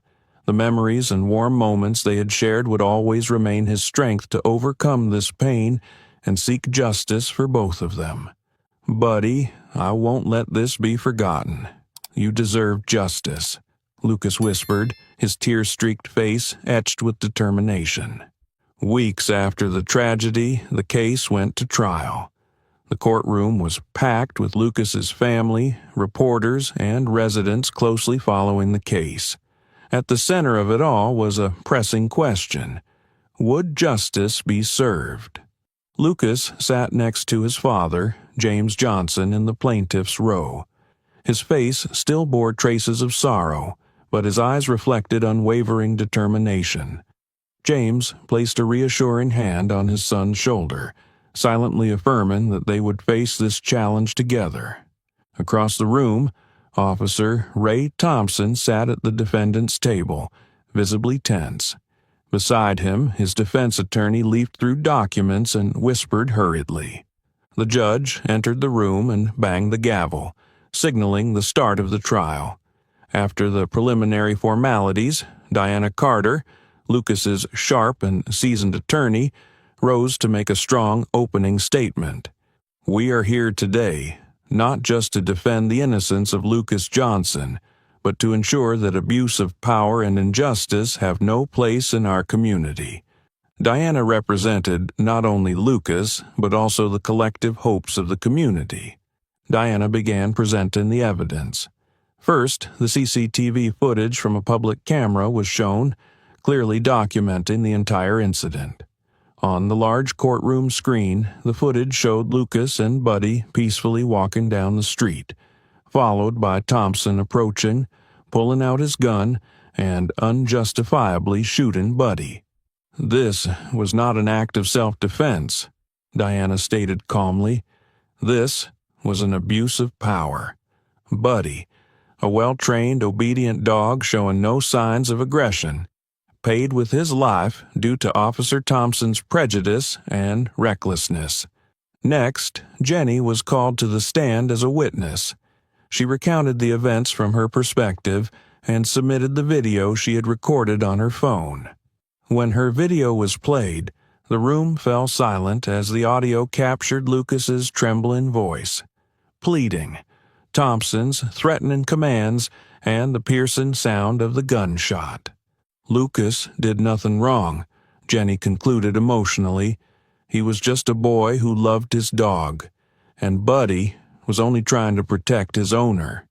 The memories and warm moments they had shared would always remain his strength to overcome this pain and seek justice for both of them. Buddy, I won't let this be forgotten. You deserve justice, Lucas whispered, his tear-streaked face etched with determination. Weeks after the tragedy, the case went to trial. The courtroom was packed with Lucas's family, reporters, and residents closely following the case. At the center of it all was a pressing question: would justice be served? Lucas sat next to his father, James Johnson, in the plaintiff's row. His face still bore traces of sorrow, but his eyes reflected unwavering determination. James placed a reassuring hand on his son's shoulder, silently affirming that they would face this challenge together. Across the room, Officer Ray Thompson sat at the defendant's table, visibly tense. Beside him, his defense attorney leafed through documents and whispered hurriedly. The judge entered the room and banged the gavel, signaling the start of the trial. After the preliminary formalities, Diana Carter, Lucas's sharp and seasoned attorney, rose to make a strong opening statement. We are here today, not just to defend the innocence of Lucas Johnson, but to ensure that abuse of power and injustice have no place in our community. Diana represented not only Lucas, but also the collective hopes of the community. Diana began presenting the evidence. First, the CCTV footage from a public camera was shown, clearly documenting the entire incident. On the large courtroom screen, the footage showed Lucas and Buddy peacefully walking down the street, followed by Thompson approaching, pulling out his gun, and unjustifiably shooting Buddy. This was not an act of self-defense, Diana stated calmly. This was an abuse of power. Buddy, a well-trained, obedient dog showing no signs of aggression, paid with his life due to Officer Thompson's prejudice and recklessness. Next, Jenny was called to the stand as a witness. She recounted the events from her perspective and submitted the video she had recorded on her phone. When her video was played, the room fell silent as the audio captured Lucas's trembling voice, pleading, Thompson's threatening commands, and the piercing sound of the gunshot. Lucas did nothing wrong, Jenny concluded emotionally. He was just a boy who loved his dog, and Buddy was only trying to protect his owner.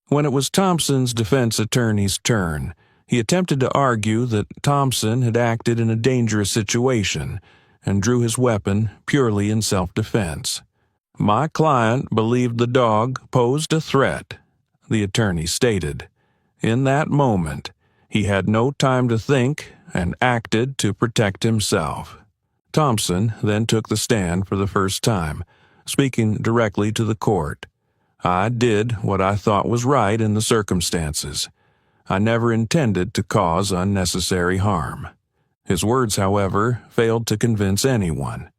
When it was Thompson's defense attorney's turn, he attempted to argue that Thompson had acted in a dangerous situation and drew his weapon purely in self-defense. My client believed the dog posed a threat, the attorney stated. In that moment, he had no time to think and acted to protect himself. Thompson then took the stand for the first time, speaking directly to the court. I did what I thought was right in the circumstances. I never intended to cause unnecessary harm. His words, however, failed to convince anyone.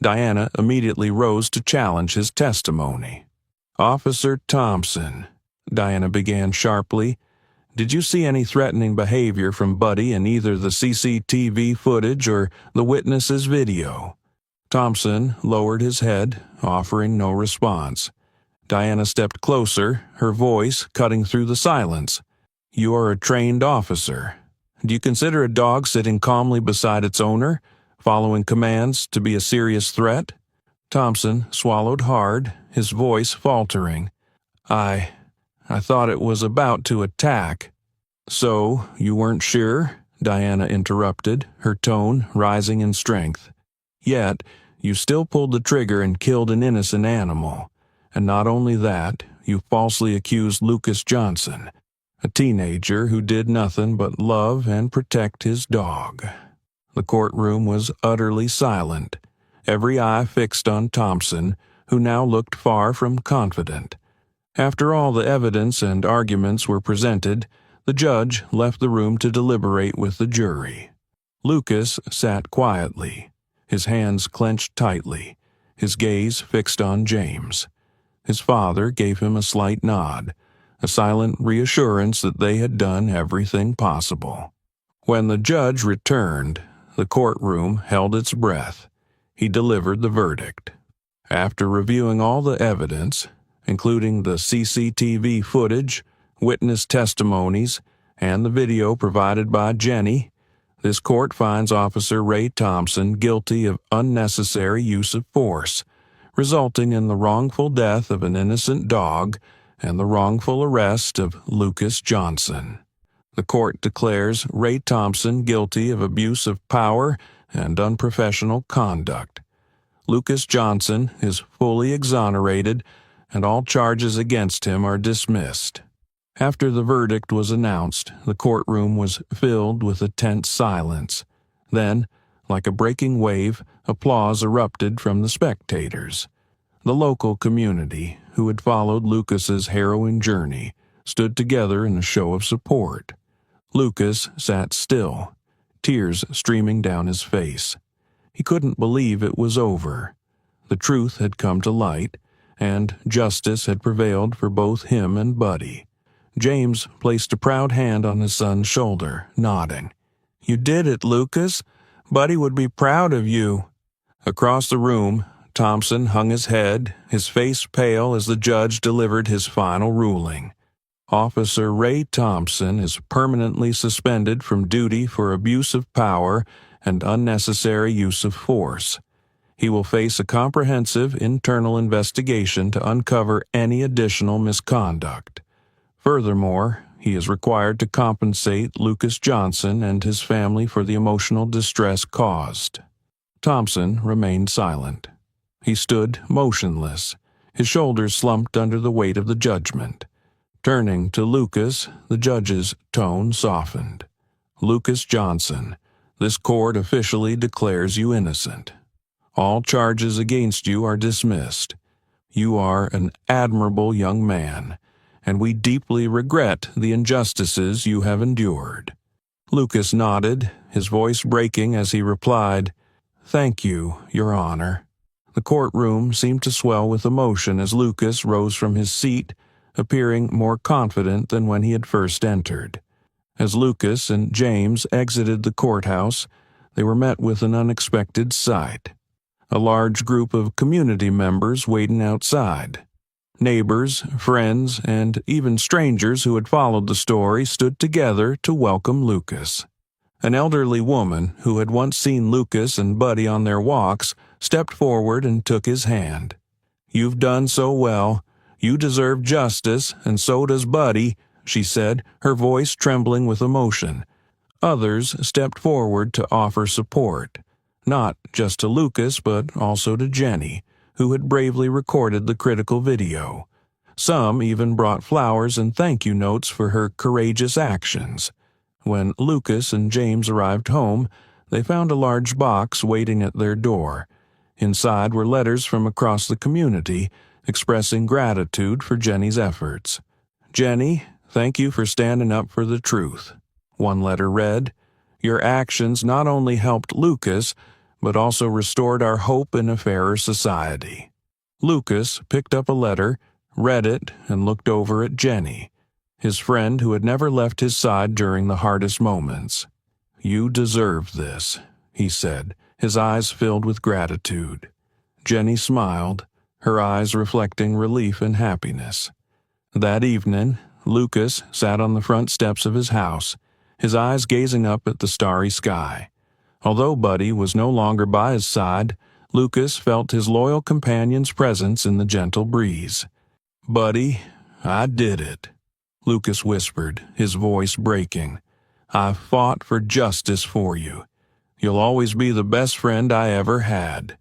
Diana immediately rose to challenge his testimony. Officer Thompson, Diana began sharply, did you see any threatening behavior from Buddy in either the CCTV footage or the witness's video? Thompson lowered his head, offering no response. Diana stepped closer, her voice cutting through the silence. You are a trained officer. Do you consider a dog sitting calmly beside its owner, following commands, to be a serious threat? Thompson swallowed hard, his voice faltering. I thought it was about to attack. So, you weren't sure? Diana interrupted, her tone rising in strength. Yet, you still pulled the trigger and killed an innocent animal. And not only that, you falsely accused Lucas Johnson, a teenager who did nothing but love and protect his dog. The courtroom was utterly silent, every eye fixed on Thompson, who now looked far from confident. After all the evidence and arguments were presented, the judge left the room to deliberate with the jury. Lucas sat quietly, his hands clenched tightly, his gaze fixed on James. His father gave him a slight nod, a silent reassurance that they had done everything possible. When the judge returned, the courtroom held its breath. he delivered the verdict. After reviewing all the evidence, including the CCTV footage, witness testimonies, and the video provided by Jenny, this court finds Officer Ray Thompson guilty of unnecessary use of force, resulting in the wrongful death of an innocent dog and the wrongful arrest of Lucas Johnson. The court declares Ray Thompson guilty of abuse of power and unprofessional conduct. Lucas Johnson is fully exonerated, and all charges against him are dismissed. After the verdict was announced, the courtroom was filled with a tense silence. Then, like a breaking wave, applause erupted from the spectators. The local community, who had followed Lucas's harrowing journey, stood together in a show of support. Lucas sat still, tears streaming down his face. He couldn't believe it was over. The truth had come to light, and justice had prevailed for both him and Buddy. James placed a proud hand on his son's shoulder, nodding. "You did it, Lucas. Buddy would be proud of you." Across the room, Thompson hung his head, his face pale as the judge delivered his final ruling. Officer Ray Thompson is permanently suspended from duty for abuse of power and unnecessary use of force. He will face a comprehensive internal investigation to uncover any additional misconduct. Furthermore, he is required to compensate Lucas Johnson and his family for the emotional distress caused. Thompson remained silent. He stood motionless, his shoulders slumped under the weight of the judgment. Turning to Lucas, the judge's tone softened. "Lucas Johnson, this court officially declares you innocent. All charges against you are dismissed. You are an admirable young man, and we deeply regret the injustices you have endured." Lucas nodded, his voice breaking as he replied, "Thank you, Your Honor." The courtroom seemed to swell with emotion as Lucas rose from his seat, appearing more confident than when he had first entered. As Lucas and James exited the courthouse, they were met with an unexpected sight. A large group of community members waiting outside. Neighbors, friends, and even strangers who had followed the story stood together to welcome Lucas. An elderly woman, who had once seen Lucas and Buddy on their walks, stepped forward and took his hand. "You've done so well. You deserve justice, and so does Buddy," she said, her voice trembling with emotion. Others stepped forward to offer support, not just to Lucas but also to Jenny, who had bravely recorded the critical video. Some even brought flowers and thank you notes for her courageous actions. When Lucas and James arrived home, they found a large box waiting at their door. Inside were letters from across the community, expressing gratitude for Jenny's efforts. "Jenny, thank you for standing up for the truth." One letter read, "Your actions not only helped Lucas, but also restored our hope in a fairer society." Lucas picked up a letter, read it, and looked over at Jenny, his friend who had never left his side during the hardest moments. "You deserve this," he said, his eyes filled with gratitude. Jenny smiled, her eyes reflecting relief and happiness. That evening, Lucas sat on the front steps of his house, his eyes gazing up at the starry sky. Although Buddy was no longer by his side, Lucas felt his loyal companion's presence in the gentle breeze. "Buddy, I did it," Lucas whispered, his voice breaking. "I fought for justice for you. You'll always be the best friend I ever had."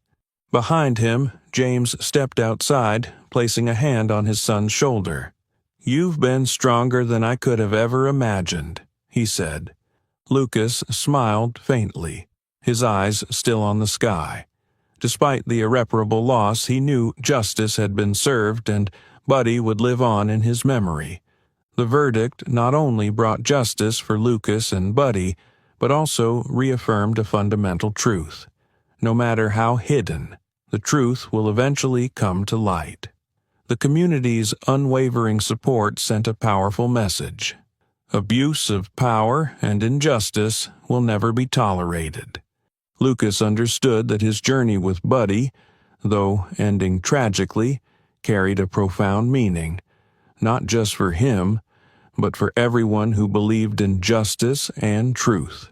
Behind him, James stepped outside, placing a hand on his son's shoulder. "You've been stronger than I could have ever imagined," he said. Lucas smiled faintly, his eyes still on the sky. Despite the irreparable loss, he knew justice had been served and Buddy would live on in his memory. The verdict not only brought justice for Lucas and Buddy, but also reaffirmed a fundamental truth. No matter how hidden, the truth will eventually come to light. The community's unwavering support sent a powerful message. Abuse of power and injustice will never be tolerated. Lucas understood that his journey with Buddy, though ending tragically, carried a profound meaning, not just for him, but for everyone who believed in justice and truth.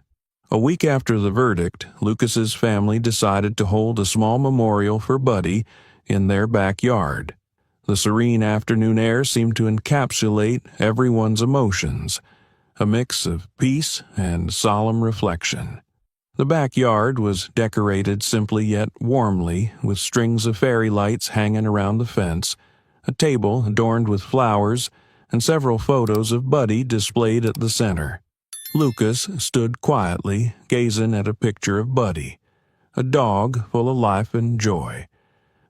A week after the verdict, Lucas's family decided to hold a small memorial for Buddy in their backyard. The serene afternoon air seemed to encapsulate everyone's emotions, a mix of peace and solemn reflection. The backyard was decorated simply yet warmly, with strings of fairy lights hanging around the fence, a table adorned with flowers, and several photos of Buddy displayed at the center. Lucas stood quietly, gazing at a picture of Buddy, a dog full of life and joy.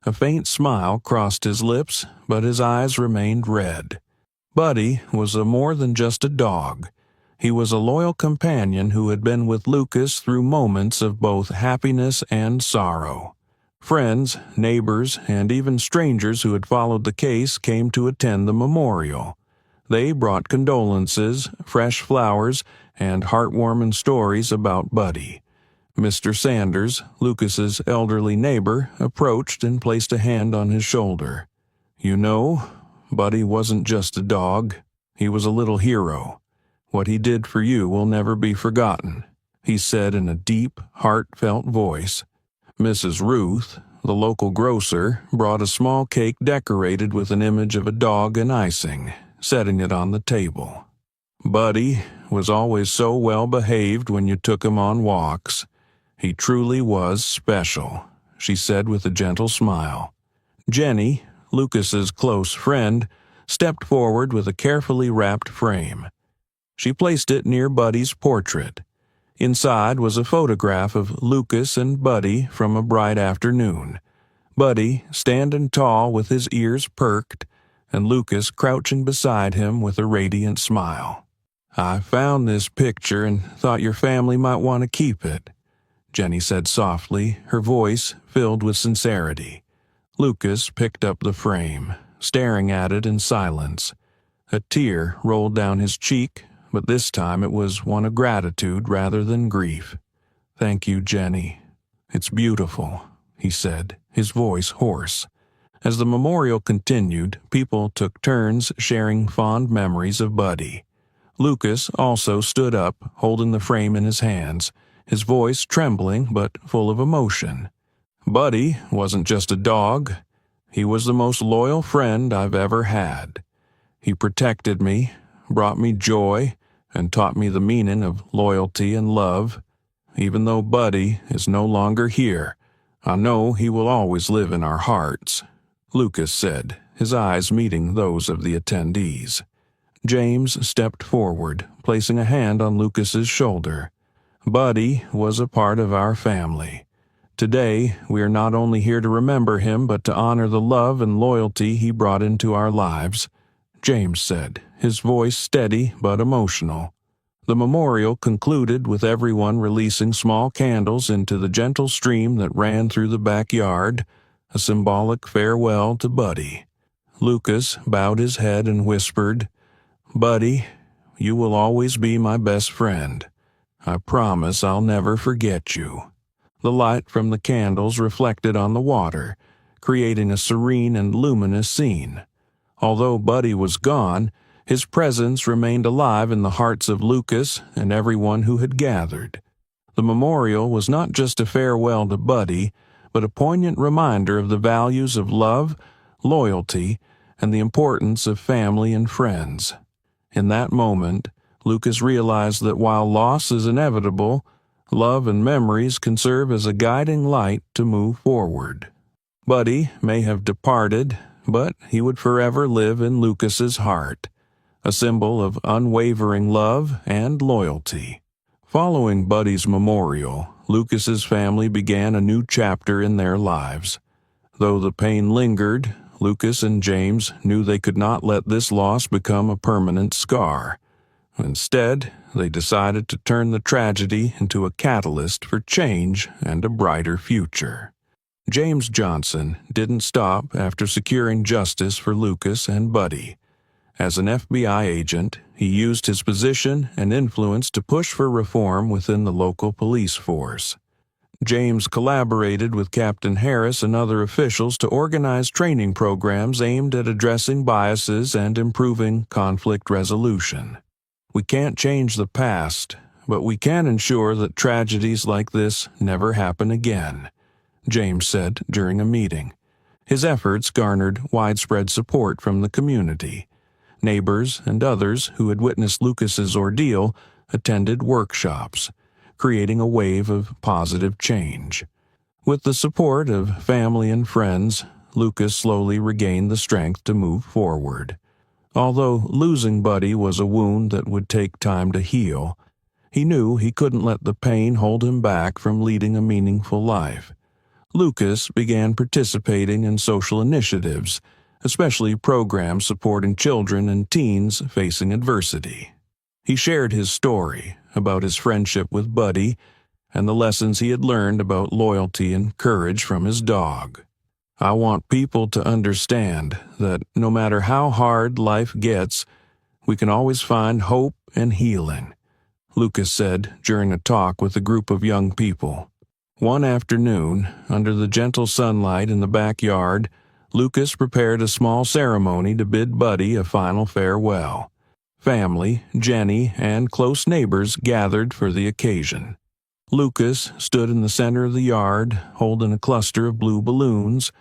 A faint smile crossed his lips, but his eyes remained red. Buddy was more than just a dog. He was a loyal companion who had been with Lucas through moments of both happiness and sorrow. Friends, neighbors, and even strangers who had followed the case came to attend the memorial. They brought condolences, fresh flowers, and heartwarming stories about Buddy. Mr. Sanders, Lucas's elderly neighbor, approached and placed a hand on his shoulder. "You know, Buddy wasn't just a dog. He was a little hero. What he did for you will never be forgotten," he said in a deep, heartfelt voice. Mrs. Ruth, the local grocer, brought a small cake decorated with an image of a dog and icing, setting it on the table. "Buddy was always so well behaved when you took him on walks. He truly was special," she said with a gentle smile. Jenny, Lucas's close friend, stepped forward with a carefully wrapped frame. She placed it near Buddy's portrait. Inside was a photograph of Lucas and Buddy from a bright afternoon. Buddy standing tall with his ears perked, and Lucas crouching beside him with a radiant smile. "I found this picture and thought your family might want to keep it," Jenny said softly, her voice filled with sincerity. Lucas picked up the frame, staring at it in silence. A tear rolled down his cheek, but this time it was one of gratitude rather than grief. "Thank you, Jenny. It's beautiful," he said, his voice hoarse. As the memorial continued, people took turns sharing fond memories of Buddy. Lucas also stood up, holding the frame in his hands, his voice trembling but full of emotion. "Buddy wasn't just a dog. He was the most loyal friend I've ever had. He protected me, brought me joy, and taught me the meaning of loyalty and love. Even though Buddy is no longer here, I know he will always live in our hearts," Lucas said, his eyes meeting those of the attendees. James stepped forward, placing a hand on Lucas's shoulder. "Buddy was a part of our family. Today, we are not only here to remember him but to honor the love and loyalty he brought into our lives," James said, his voice steady but emotional. The memorial concluded with everyone releasing small candles into the gentle stream that ran through the backyard, a symbolic farewell to Buddy. Lucas bowed his head and whispered, "Buddy, you will always be my best friend. I promise I'll never forget you." The light from the candles reflected on the water, creating a serene and luminous scene. Although Buddy was gone, his presence remained alive in the hearts of Lucas and everyone who had gathered. The memorial was not just a farewell to Buddy, but a poignant reminder of the values of love, loyalty, and the importance of family and friends. In that moment, Lucas realized that while loss is inevitable, love and memories can serve as a guiding light to move forward. Buddy may have departed, but he would forever live in Lucas's heart, a symbol of unwavering love and loyalty. Following Buddy's memorial, Lucas's family began a new chapter in their lives. Though the pain lingered, Lucas and James knew they could not let this loss become a permanent scar. Instead, they decided to turn the tragedy into a catalyst for change and a brighter future. James Johnson didn't stop after securing justice for Lucas and Buddy. As an FBI agent, he used his position and influence to push for reform within the local police force. James collaborated with Captain Harris and other officials to organize training programs aimed at addressing biases and improving conflict resolution. We can't change the past, but we can ensure that tragedies like this never happen again, James said during a meeting. His efforts garnered widespread support from the community. Neighbors and others who had witnessed Lucas's ordeal attended workshops, creating a wave of positive change. With the support of family and friends, Lucas slowly regained the strength to move forward. Although losing Buddy was a wound that would take time to heal, he knew he couldn't let the pain hold him back from leading a meaningful life. Lucas began participating in social initiatives, especially programs supporting children and teens facing adversity. He shared his story about his friendship with Buddy and the lessons he had learned about loyalty and courage from his dog. "I want people to understand that no matter how hard life gets, we can always find hope and healing," Lucas said during a talk with a group of young people. One afternoon, under the gentle sunlight in the backyard, Lucas prepared a small ceremony to bid Buddy a final farewell. Family, Jenny, and close neighbors gathered for the occasion. Lucas stood in the center of the yard, holding a cluster of blue balloons,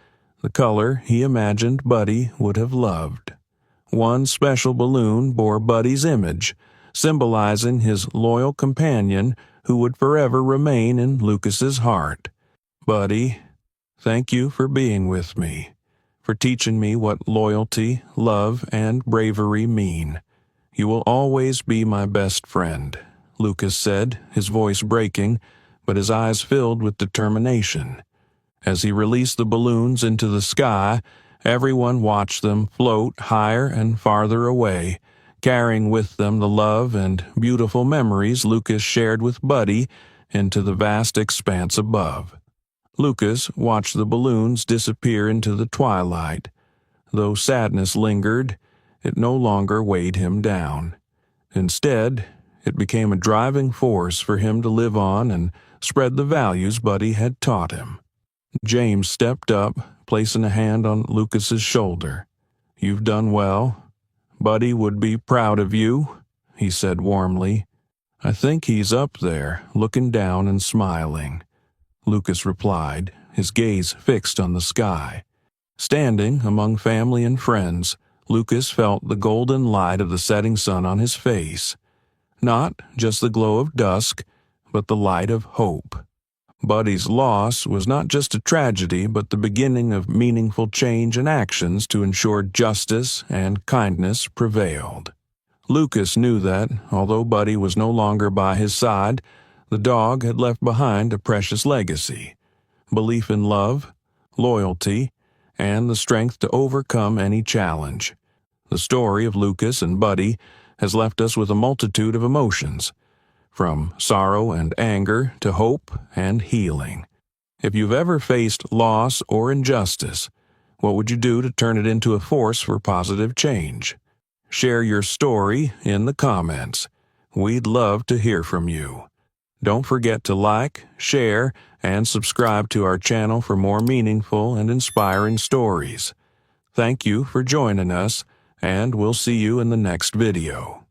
the color he imagined Buddy would have loved. One special balloon bore Buddy's image, symbolizing his loyal companion who would forever remain in Lucas's heart. "Buddy, thank you for being with me, for teaching me what loyalty, love, and bravery mean. You will always be my best friend," Lucas said, his voice breaking, but his eyes filled with determination. As he released the balloons into the sky, everyone watched them float higher and farther away, carrying with them the love and beautiful memories Lucas shared with Buddy into the vast expanse above. Lucas watched the balloons disappear into the twilight. Though sadness lingered, it no longer weighed him down. Instead, it became a driving force for him to live on and spread the values Buddy had taught him. James stepped up, placing a hand on Lucas's shoulder. "You've done well. Buddy would be proud of you," he said warmly. "I think he's up there, looking down and smiling," Lucas replied, his gaze fixed on the sky. Standing among family and friends, Lucas felt the golden light of the setting sun on his face. Not just the glow of dusk, but the light of hope. Buddy's loss was not just a tragedy, but the beginning of meaningful change and actions to ensure justice and kindness prevailed. Lucas knew that, although Buddy was no longer by his side, the dog had left behind a precious legacy: belief in love, loyalty, and the strength to overcome any challenge. The story of Lucas and Buddy has left us with a multitude of emotions, from sorrow and anger to hope and healing. If you've ever faced loss or injustice, what would you do to turn it into a force for positive change? Share your story in the comments. We'd love to hear from you. Don't forget to like, share, and subscribe to our channel for more meaningful and inspiring stories. Thank you for joining us, and we'll see you in the next video.